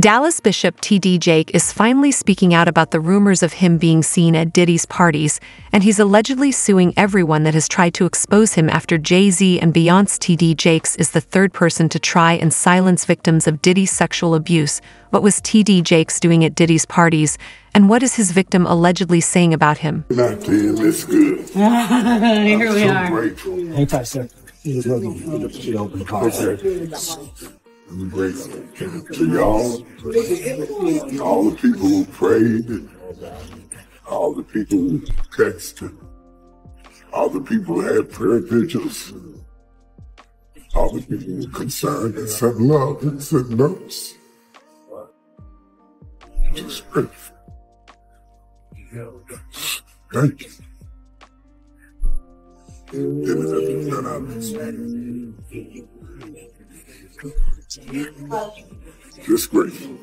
Dallas Bishop T.D. Jake is finally speaking out about the rumors of him being seen at Diddy's parties, and he's allegedly suing everyone that has tried to expose him after Jay-Z and Beyonce. T.D. Jakes is the third person to try and silence victims of Diddy's sexual abuse. What was T.D. Jakes doing at Diddy's parties, and what is his victim allegedly saying about him? Not to him, it's good. Here we are. Grateful. Hang tight, sir. I'm grateful to y'all, all the people who prayed, all the people who texted, all the people who had prayer vigils, all the people who were concerned and sent love and sent notes. Just grateful. Thank you. Just grateful.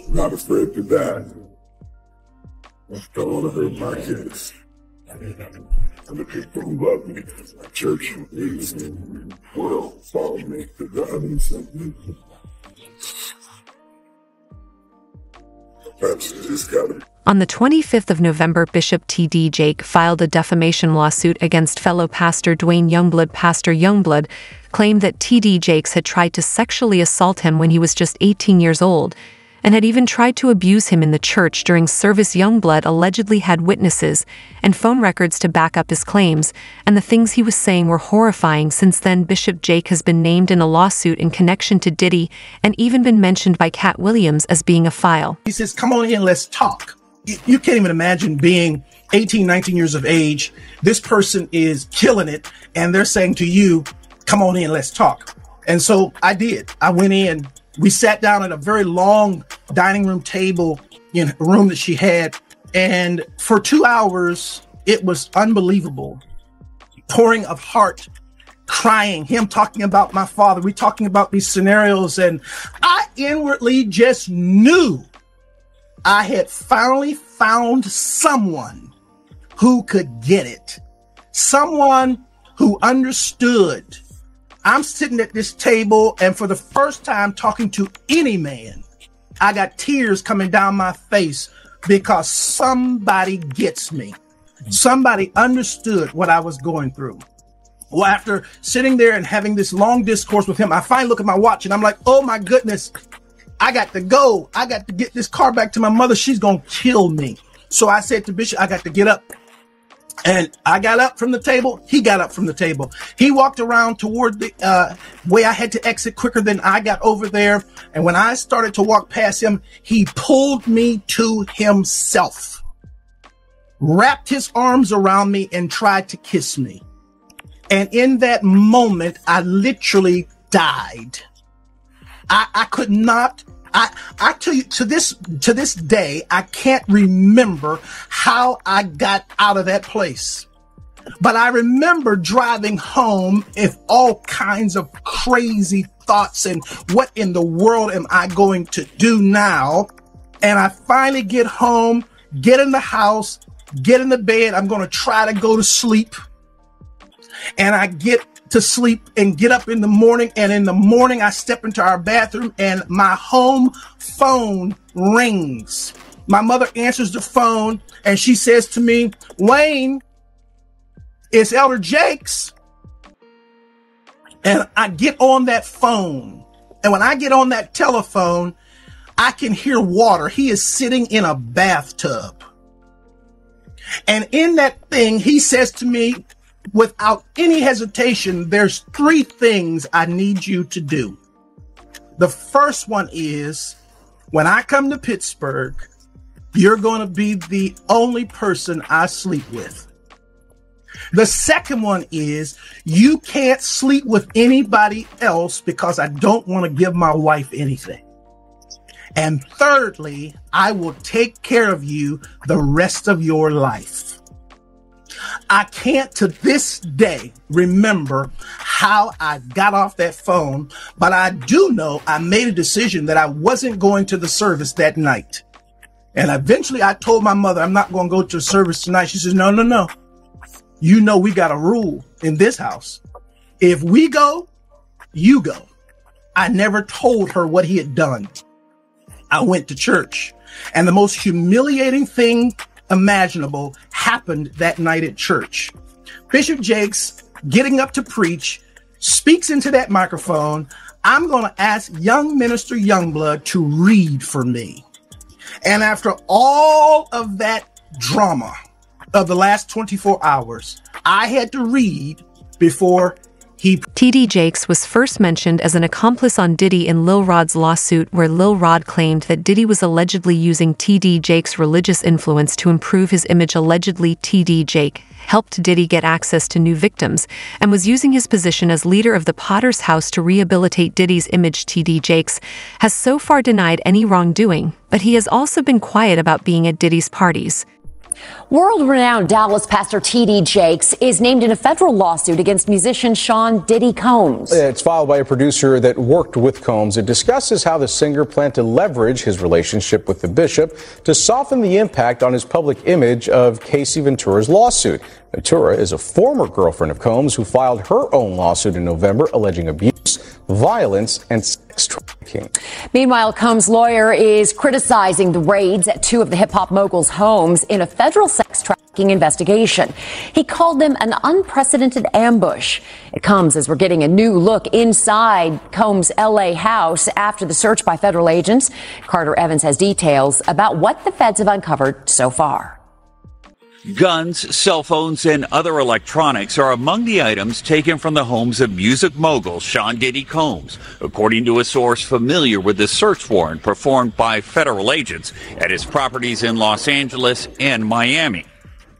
Not afraid to die. Don't want to hurt my kids. And the people who love me, my church who needs me, will follow me to God and send me. That's just got it. On the 25th of November, Bishop T.D. Jake filed a defamation lawsuit against fellow pastor Dwayne Youngblood. Pastor Youngblood claimed that T.D. Jakes had tried to sexually assault him when he was just 18 years old, and had even tried to abuse him in the church during service. Youngblood allegedly had witnesses and phone records to back up his claims, and the things he was saying were horrifying. Since then, Bishop Jake has been named in a lawsuit in connection to Diddy, and even been mentioned by Cat Williams as being a file. He says, come on in, let's talk. You can't even imagine being 18, 19 years of age. This person is killing it, and they're saying to you, come on in, let's talk. And so I did. I went in. We sat down at a very long dining room table in a room that she had. And for 2 hours, it was unbelievable. Pouring of heart, crying, him talking about my father. We talking about these scenarios. And I inwardly just knew I had finally found someone who could get it. Someone who understood. I'm sitting at this table, and for the first time talking to any man, I got tears coming down my face because somebody gets me. Somebody understood what I was going through. Well, after sitting there and having this long discourse with him, I finally look at my watch and I'm like, oh my goodness, I got to go. I got to get this car back to my mother. She's going to kill me. So I said to Bishop, I got to get up. And I got up from the table. He got up from the table. He walked around toward the way I had to exit quicker than I got over there. And when I started to walk past him, he pulled me to himself, wrapped his arms around me and tried to kiss me. And in that moment, I literally died. I could not. I tell you, to this day, I can't remember how I got out of that place. But I remember driving home with all kinds of crazy thoughts and what in the world am I going to do now? And I finally get home, get in the house, get in the bed. I'm going to try to go to sleep. And I get to sleep and get up in the morning. And in the morning, I step into our bathroom and my home phone rings. My mother answers the phone and she says to me, Wayne, it's Elder Jakes. And I get on that phone. And when I get on that telephone, I can hear water. He is sitting in a bathtub. And in that thing, he says to me, without any hesitation, there's 3 things I need you to do. The first one is, when I come to Pittsburgh, you're going to be the only person I sleep with. The second one is, you can't sleep with anybody else because I don't want to give my wife anything. And thirdly, I will take care of you the rest of your life. I can't to this day remember how I got off that phone, but I do know I made a decision that I wasn't going to the service that night. And eventually I told my mother, I'm not going to go to the service tonight. She says, no, no, no. You know, we got a rule in this house. If we go, you go. I never told her what he had done. I went to church, and the most humiliating thing imaginable happened that night at church. Bishop Jakes, getting up to preach, speaks into that microphone. I'm going to ask young minister Youngblood to read for me. And after all of that drama of the last 24 hours, I had to read before T.D. Jakes was first mentioned as an accomplice on Diddy in Lil Rod's lawsuit, where Lil Rod claimed that Diddy was allegedly using T.D. Jakes' religious influence to improve his image. Allegedly, T.D. Jake helped Diddy get access to new victims and was using his position as leader of the Potter's House to rehabilitate Diddy's image. T.D. Jakes has so far denied any wrongdoing, but he has also been quiet about being at Diddy's parties. World-renowned Dallas pastor T.D. Jakes is named in a federal lawsuit against musician Sean Diddy Combs. It's filed by a producer that worked with Combs. It discusses how the singer planned to leverage his relationship with the bishop to soften the impact on his public image of Casey Ventura's lawsuit. Ventura is a former girlfriend of Combs who filed her own lawsuit in November alleging abuse, violence, and sex trafficking. Meanwhile, Combs' lawyer is criticizing the raids at two of the hip-hop mogul's homes in a federal sex trafficking investigation. He called them an unprecedented ambush. It comes as we're getting a new look inside Combs' L.A. house after the search by federal agents. Carter Evans has details about what the feds have uncovered so far. Guns, cell phones, and other electronics are among the items taken from the homes of music mogul Sean Diddy Combs, according to a source familiar with the search warrant performed by federal agents at his properties in Los Angeles and Miami.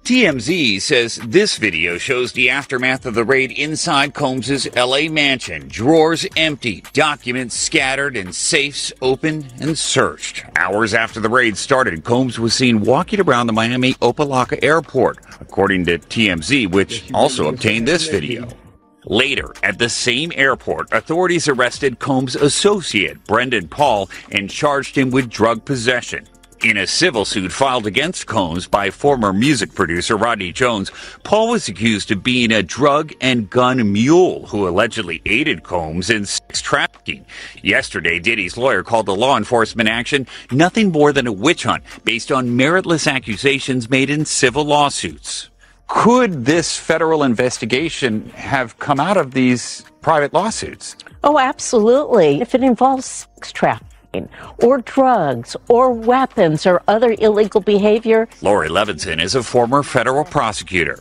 TMZ says this video shows the aftermath of the raid inside Combs' L.A. mansion. Drawers empty, documents scattered, and safes opened and searched. Hours after the raid started, Combs was seen walking around the Miami Opa-locka airport, according to TMZ, which also obtained this video. Later, at the same airport, authorities arrested Combs' associate, Brendan Paul, and charged him with drug possession. In a civil suit filed against Combs by former music producer Rodney Jones, Paul was accused of being a drug and gun mule who allegedly aided Combs in sex trafficking. Yesterday, Diddy's lawyer called the law enforcement action nothing more than a witch hunt based on meritless accusations made in civil lawsuits. Could this federal investigation have come out of these private lawsuits? Oh, absolutely. If it involves sex trafficking, or drugs, or weapons, or other illegal behavior. Lori Levinson is a former federal prosecutor.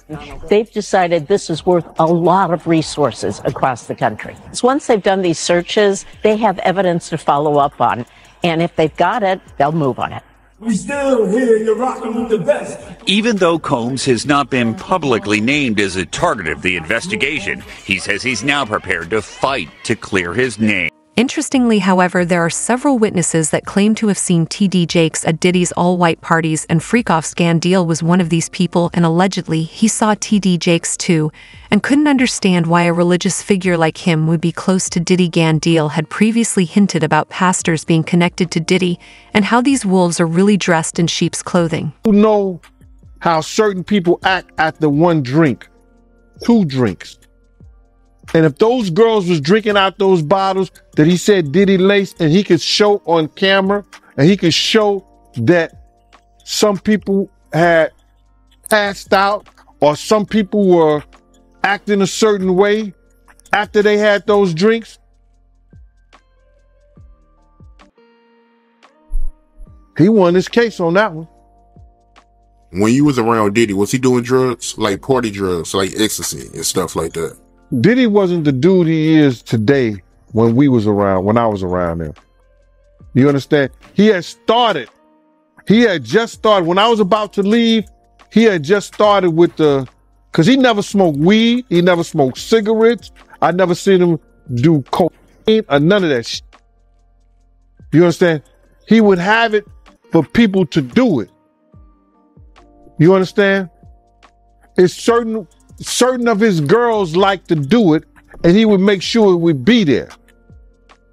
They've decided this is worth a lot of resources across the country. So once they've done these searches, they have evidence to follow up on. And if they've got it, they'll move on it. We still here, you're rocking with the best. Even though Combs has not been publicly named as a target of the investigation, he says he's now prepared to fight to clear his name. Interestingly, however, there are several witnesses that claim to have seen T.D. Jakes at Diddy's all-white parties, and Freakoff Scandal was one of these people, and allegedly he saw T.D. Jakes too, and couldn't understand why a religious figure like him would be close to Diddy. Gandil had previously hinted about pastors being connected to Diddy, and how these wolves are really dressed in sheep's clothing. You know how certain people act after one drink, 2 drinks. And if those girls was drinking out those bottles that he said Diddy laced, and he could show on camera, and he could show that some people had passed out, or some people were acting a certain way after they had those drinks, he won his case on that one. When you was around Diddy, was he doing drugs, like party drugs, like ecstasy and stuff like that? Diddy wasn't the dude he is today when I was around him. You understand? He had just started, when I was about to leave, he had just started with cause he never smoked weed, he never smoked cigarettes, I never seen him do cocaine or none of that shit. You understand? He would have it for people to do it. You understand? It's certain of his girls like to do it, and he would make sure it would be there.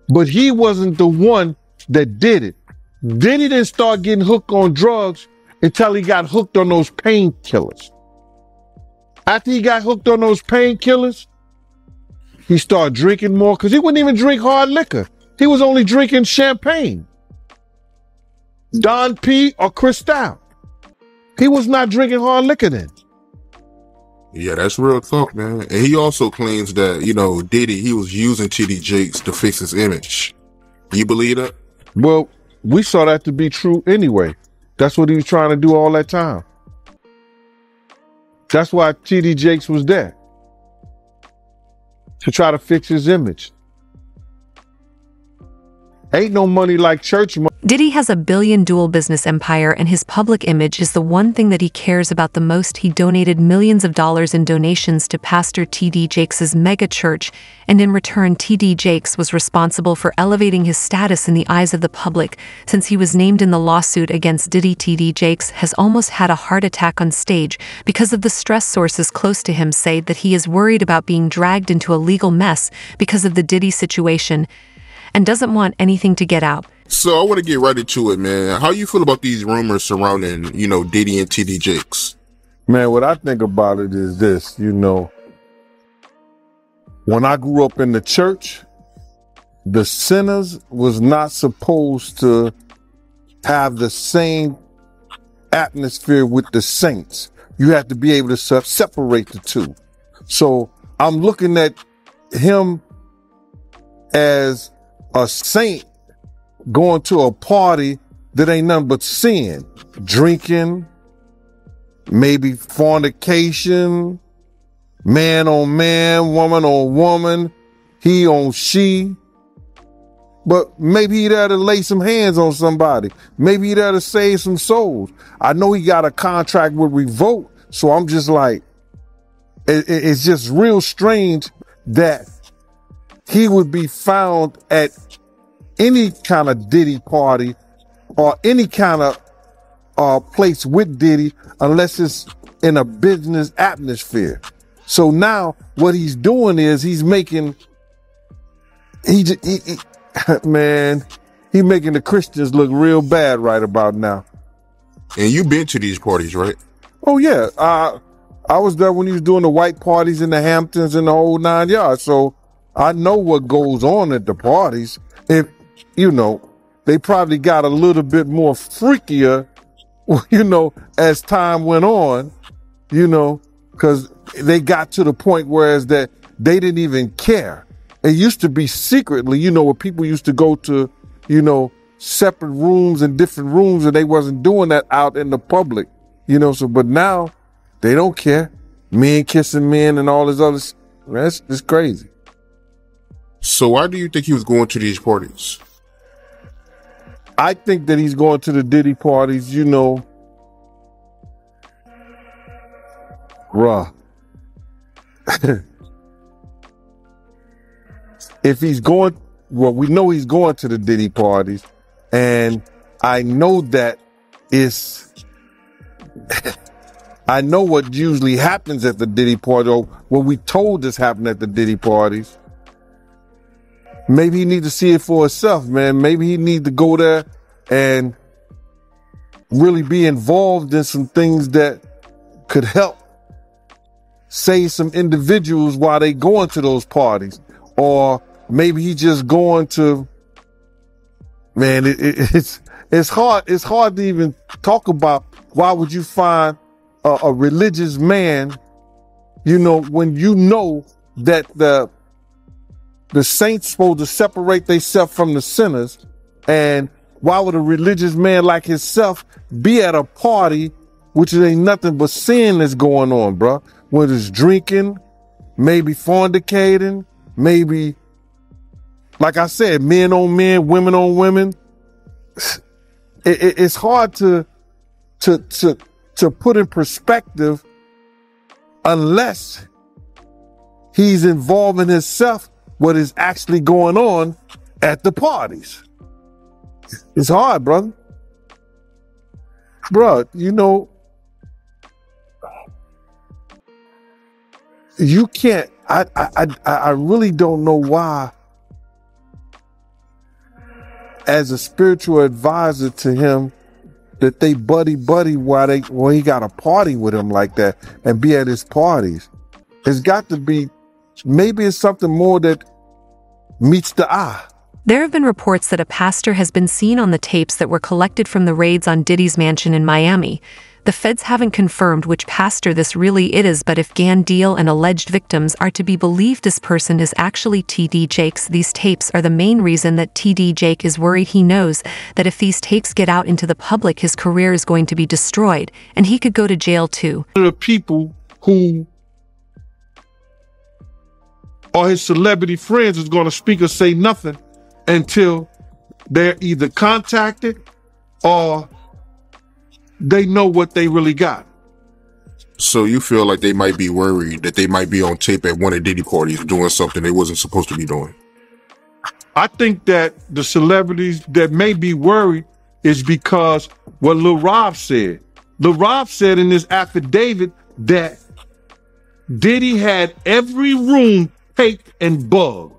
But he wasn't the one that did it. Diddy didn't start getting hooked on drugs until he got hooked on those painkillers. After he got hooked on those painkillers, he started drinking more, because he wouldn't even drink hard liquor. He was only drinking champagne, Don P or Cristal. He was not drinking hard liquor then. Yeah, that's real talk, man. And he also claims that, Diddy, he was using TD Jakes to fix his image. You believe that? Well, we saw that to be true anyway. That's what he was trying to do all that time. That's why TD Jakes was there. To try to fix his image. Ain't no money like church money. Diddy has a billion dual business empire, and his public image is the one thing that he cares about the most. He donated millions of dollars in donations to Pastor T.D. Jakes' mega church, and in return, T.D. Jakes was responsible for elevating his status in the eyes of the public. Since he was named in the lawsuit against Diddy, T.D. Jakes has almost had a heart attack on stage because of the stress. Sources close to him say that he is worried about being dragged into a legal mess because of the Diddy situation and doesn't want anything to get out. So I want to get right into it, man. How you feel about these rumors surrounding, Diddy and TD Jakes? Man, what I think about it is this, when I grew up in the church, the sinners was not supposed to have the same atmosphere with the saints. You have to be able to separate the two. So I'm looking at him as a saint going to a party that ain't nothing but sin, drinking, maybe fornication, man on man, woman on woman, he on she. But maybe he there to lay some hands on somebody. Maybe he there to save some souls. I know he got a contract with Revolt, so I'm just like, it's just real strange that he would be found at any kind of Diddy party or any kind of place with Diddy unless it's in a business atmosphere. So now what he's doing is he's making, man, he making the Christians look real bad right about now. And you've been to these parties, right? Oh yeah. I was there when he was doing the white parties in the Hamptons and the whole 9 yards. So I know what goes on at the parties. If, they probably got a little bit more freakier, as time went on, because they got to the point whereas that they didn't even care. It used to be secretly, where people used to go to, separate rooms and different rooms, and they wasn't doing that out in the public, but now they don't care. Men kissing men and all this other, that's just crazy. So why do you think he was going to these parties? I think that he's going to the Diddy parties, bruh. If he's going, we know he's going to the Diddy parties, and I know that I know what usually happens at the Diddy party, or what we told this happened at the Diddy parties. Maybe he need to see it for himself, man. Maybe he need to go there and really be involved in some things that could help save some individuals while they going to those parties. Or maybe he just going to, man, it's hard to even talk about. Why would you find a religious man, when you know that the saints supposed to separate themselves from the sinners? And why would a religious man like himself be at a party which ain't nothing but sin that's going on, bro? Whether it's drinking, maybe fornicating, maybe, like I said, men on men, women on women. It's hard to put in perspective unless he's involving himself what is actually going on at the parties. It's hard, brother. Bro, you can't, I really don't know why, as a spiritual advisor to him, that they buddy while he got a party with him like that and be at his parties. It's got to be, maybe it's something more that meets the eye. There have been reports that a pastor has been seen on the tapes that were collected from the raids on Diddy's mansion in Miami. The feds haven't confirmed which pastor this really is, but if Gan Deal and alleged victims are to be believed, this person is actually T.D. Jakes. These tapes are the main reason that T.D. Jake is worried. He knows that if these tapes get out into the public, his career is going to be destroyed, and he could go to jail too. The people who are his celebrity friends is going to speak or say nothing until they're either contacted or they know what they really got. So you feel like they might be worried that they might be on tape at one of Diddy parties doing something they wasn't supposed to be doing? I think that the celebrities that may be worried is because what Lil Rob said. Lil Rob said in his affidavit that Diddy had every room taped and bugged.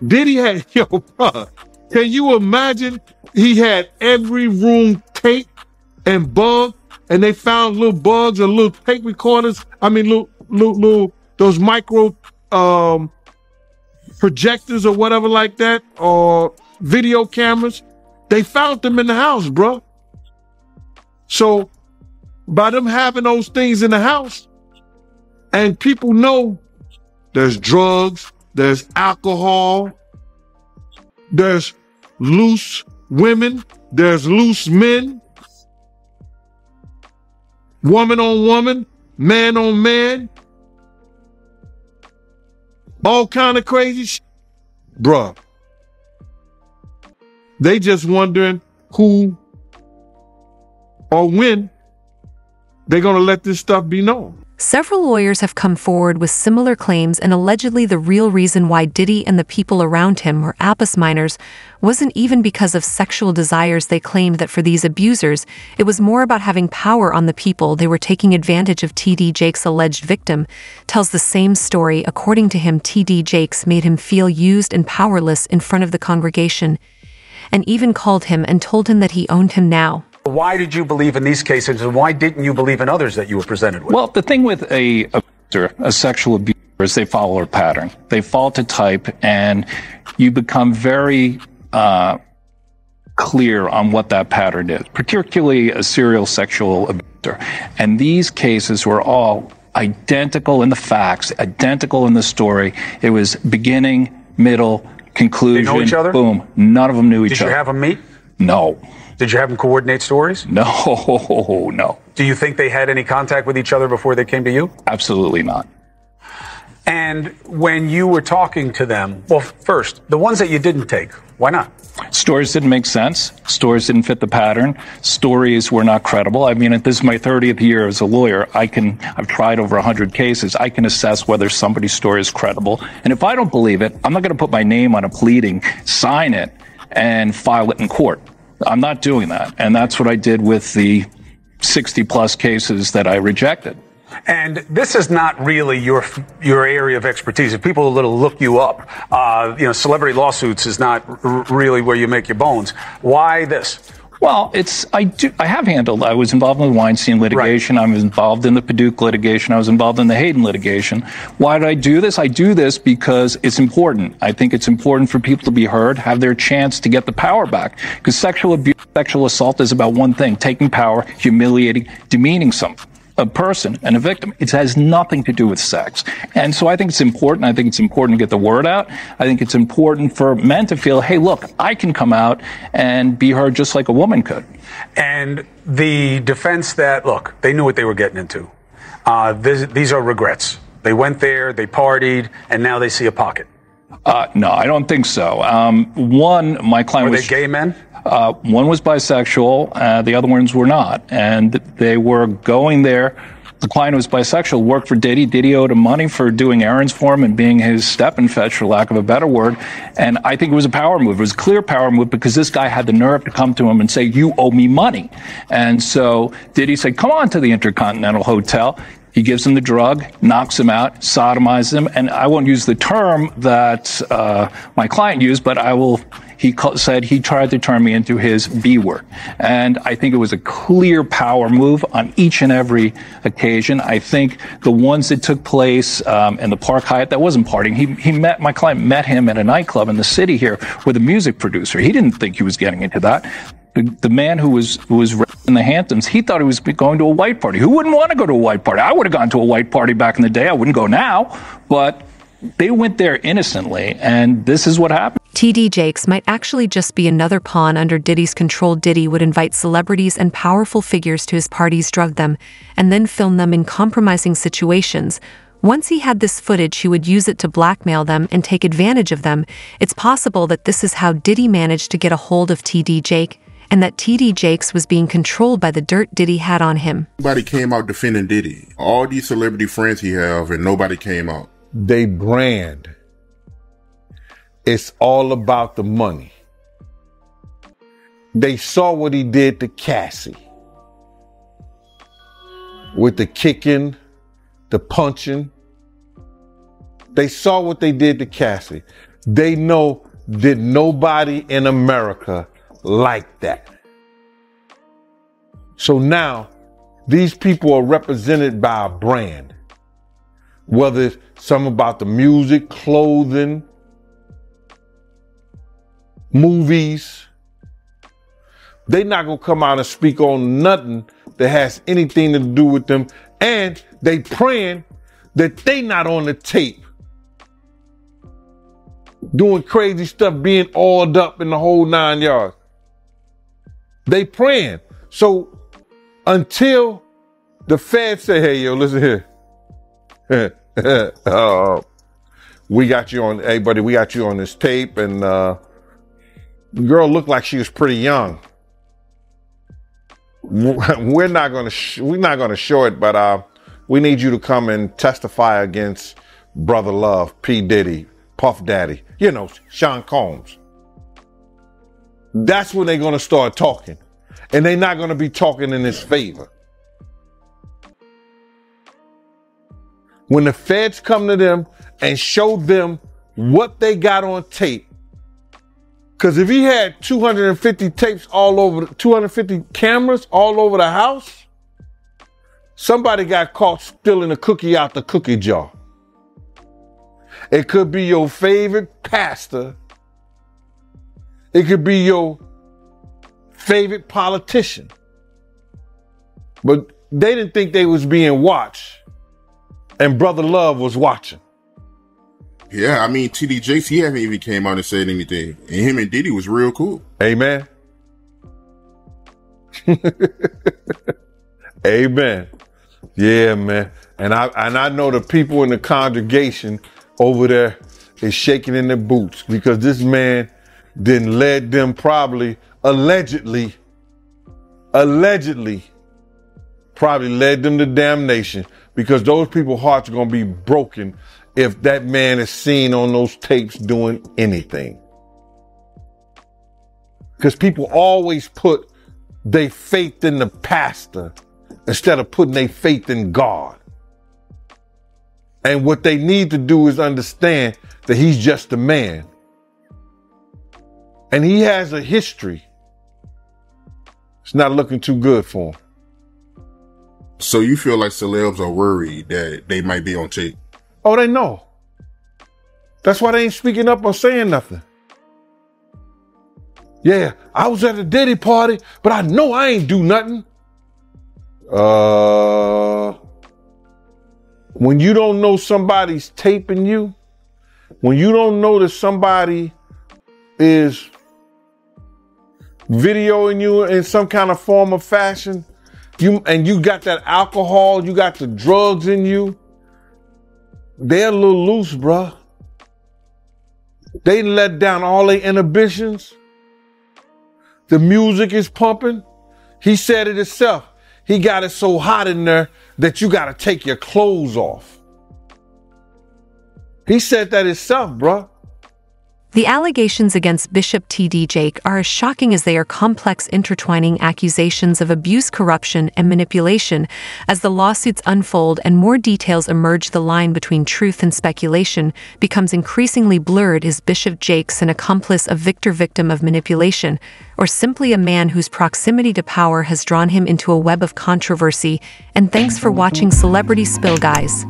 Diddy had, yo, bro, can you imagine? He had every room taped and bugged, and they found little bugs and little tape recorders. I mean, little those micro projectors or whatever like that, or video cameras. They found them in the house, bro. So by them having those things in the house, and people know there's drugs, there's alcohol, there's loose women, there's loose men, woman on woman, man on man, all kind of crazy shit. Bruh, they just wondering who or when they're gonna let this stuff be known. Several lawyers have come forward with similar claims, and allegedly the real reason why Diddy and the people around him were Apis minors wasn't even because of sexual desires. They claimed that for these abusers, it was more about having power on the people. They were taking advantage of T.D. Jakes' alleged victim. Tells the same story. According to him, T.D. Jakes made him feel used and powerless in front of the congregation, and even called him and told him that he owned him now. Why did you believe in these cases, and why didn't you believe in others that you were presented with? Well, the thing with a sexual abuser is they follow a pattern. They fall to type, and you become very clear on what that pattern is, particularly a serial sexual abuser. And these cases were all identical in the facts, identical in the story. It was beginning, middle, conclusion. They know each other? Boom. None of them knew each other. Did you have them meet? No. Did you have them coordinate stories? No, no. Do you think they had any contact with each other before they came to you? Absolutely not. And when you were talking to them, well, first, the ones that you didn't take, why not? Stories didn't make sense. Stories didn't fit the pattern. Stories were not credible. I mean, this is my 30th year as a lawyer. I've tried over 100 cases. I can assess whether somebody's story is credible. And if I don't believe it, I'm not going to put my name on a pleading, sign it, and file it in court. I'm not doing that. And that's what I did with the 60 plus cases that I rejected. And this is not really your area of expertise. If people look you up, celebrity lawsuits is not really where you make your bones. Why this? Well, I was involved in the Weinstein litigation. Right. I was involved in the Paducah litigation. I was involved in the Hayden litigation. Why did I do this? I do this because it's important. I think it's important for people to be heard, have their chance to get the power back. Because sexual abuse, sexual assault is about one thing: taking power, humiliating, demeaning a person and a victim. It has nothing to do with sex. And so I think it's important. I think it's important to get the word out. I think it's important for men to feel, hey, look, I can come out and be heard just like a woman could. And the defense that, look, they knew what they were getting into. These are regrets. They went there, they partied, and now they see a pocket. No, I don't think so. One, my client was... Were they gay men? One was bisexual, the other ones were not. And they were going there. The client was bisexual, worked for Diddy. Diddy owed him money for doing errands for him and being his step-and-fetch, for lack of a better word. And I think it was a power move. It was a clear power move because this guy had the nerve to come to him and say, you owe me money. And so Diddy said, come on to the Intercontinental Hotel. He gives him the drug, knocks him out, sodomizes him. And I won't use the term that my client used, but said he tried to turn me into his B word. And I think it was a clear power move on each and every occasion. I think the ones that took place in the Park Hyatt, that wasn't partying. My client met him at a nightclub in the city here with a music producer. He didn't think he was getting into that. The man who was in the Hamptons, he thought he was going to a white party. Who wouldn't want to go to a white party? I would have gone to a white party back in the day. I wouldn't go now, but they went there innocently, and this is what happened. TD Jakes might actually just be another pawn under Diddy's control. Diddy would invite celebrities and powerful figures to his parties, drug them, and then film them in compromising situations. Once he had this footage, he would use it to blackmail them and take advantage of them. It's possible that this is how Diddy managed to get a hold of TD Jake, and that TD Jakes was being controlled by the dirt Diddy had on him. Nobody came out defending Diddy. All these celebrity friends he have, and nobody came out. They brand. It's all about the money. They saw what he did to Cassie. With the kicking, the punching. They saw what they did to Cassie. They know that nobody in America liked that. So now, these people are represented by a brand. Whether it's something about the music, clothing, movies, they're not going to come out and speak on nothing that has anything to do with them. And they praying that they not on the tape doing crazy stuff, being oiled up in the whole 9 yards. They praying. So until the feds say, hey, yo, listen here. We got you on, hey buddy, we got you on this tape, and the girl looked like she was pretty young. We're not gonna show it, but we need you to come and testify against Brother Love, P. Diddy, Puff Daddy, you know, Sean Combs. That's when they're gonna start talking, and they're not gonna be talking in his favor. When the feds come to them and show them what they got on tape, because if he had 250 tapes all over, 250 cameras all over the house, somebody got caught stealing a cookie out the cookie jar. It could be your favorite pastor. It could be your favorite politician. But they didn't think they was being watched. And Brother Love was watching. Yeah, I mean, TD Jakes, he haven't even came out and said anything. And him and Diddy was real cool. Amen. Amen. Yeah, man. And I know the people in the congregation over there is shaking in their boots because this man didn't led them probably, allegedly probably led them to damnation, because those people's hearts are going to be broken if that man is seen on those tapes doing anything. Because people always put their faith in the pastor instead of putting their faith in God. And what they need to do is understand that he's just a man. And he has a history. It's not looking too good for him. So you feel like celebs are worried that they might be on tape? Oh, they know. That's why they ain't speaking up or saying nothing. Yeah, I was at a Diddy party, but I know I ain't do nothing. When you don't know somebody's taping you, when you don't know that somebody is videoing you in some kind of form or fashion, you got that alcohol, you got the drugs in you, they're a little loose, bruh. They let down all their inhibitions. The music is pumping. He said it himself. He got it so hot in there that you got to take your clothes off. He said that himself, bruh. The allegations against Bishop T.D. Jake are as shocking as they are complex, intertwining accusations of abuse, corruption, and manipulation. As the lawsuits unfold and more details emerge, the line between truth and speculation becomes increasingly blurred. Is Bishop Jakes an accomplice, a victim of manipulation, or simply a man whose proximity to power has drawn him into a web of controversy? And thanks for watching Celebrity Spill, guys.